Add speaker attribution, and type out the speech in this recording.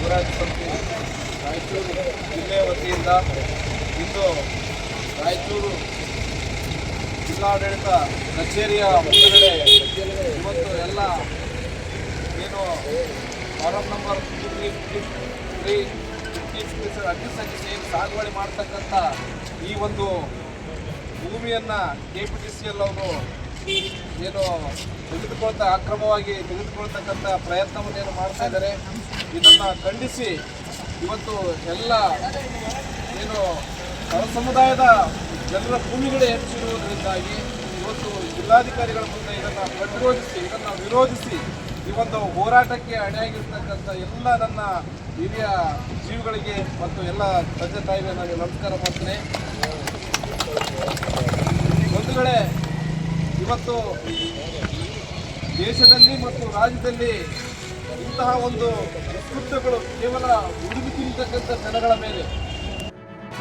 Speaker 1: ಯುವರಾಜ ಸಮಿತಿ ರಾಯಚೂರು ಜಿಲ್ಲೆಯ ವತಿಯಿಂದ ಇಂದು ರಾಯಚೂರು ಜಿಲ್ಲಾಡಳಿತ ಕಚೇರಿಯ ಮುಂದುಗಡೆ ಇವತ್ತು ಎಲ್ಲ ಏನು ಫಾರಂ ನಂಬರ್ 53 ಅಡ್ಮಿನಿಸ್ಟ್ರೇಷನ್ ಏನು ಸಾಗುವಳಿ ಮಾಡ್ತಕ್ಕಂಥ ಈ ಒಂದು ಭೂಮಿಯನ್ನು KPTCL ಅವರು ಏನು ಅಕ್ರಮವಾಗಿ ತೆಗೆದುಕೊಳ್ತಕ್ಕಂಥ ಪ್ರಯತ್ನವನ್ನೇನು ಮಾಡ್ತಾ ಇದ್ದಾರೆ. ಇದನ್ನು ಖಂಡಿಸಿ ಇವತ್ತು ಎಲ್ಲ ಏನು ಹೊರ ಸಮುದಾಯದ ಜನರ ಭೂಮಿಗಳೇ ಹೆಚ್ಚಿರುವುದರಿಂದಾಗಿ ಇವತ್ತು ಜಿಲ್ಲಾಧಿಕಾರಿಗಳ ಮುಂದೆ ಇದನ್ನು ವಿರೋಧಿಸಿ ಈ ಒಂದು ಹೋರಾಟಕ್ಕೆ ಅಣಿಯಾಗಿರ್ತಕ್ಕಂಥ ಎಲ್ಲ ನನ್ನ ಹಿರಿಯ ಜೀವಿಗಳಿಗೆ ಮತ್ತು ಎಲ್ಲ ತಂದೆ ತಾಯಿಗೆ ನಾನು ನಮಸ್ಕಾರ ಮಾಡ್ತೇನೆ. ಬಂಧುಗಳೇ, ಇವತ್ತು ದೇಶದಲ್ಲಿ ಮತ್ತು ರಾಜ್ಯದಲ್ಲಿ ಇಂತಹ ಒಂದು ಕೃತ್ಯಗಳು ಕೇವಲ ಉಡುಗಿ ತಿಂತಕ್ಕಂಥ ಜನಗಳ ಮೇಲೆ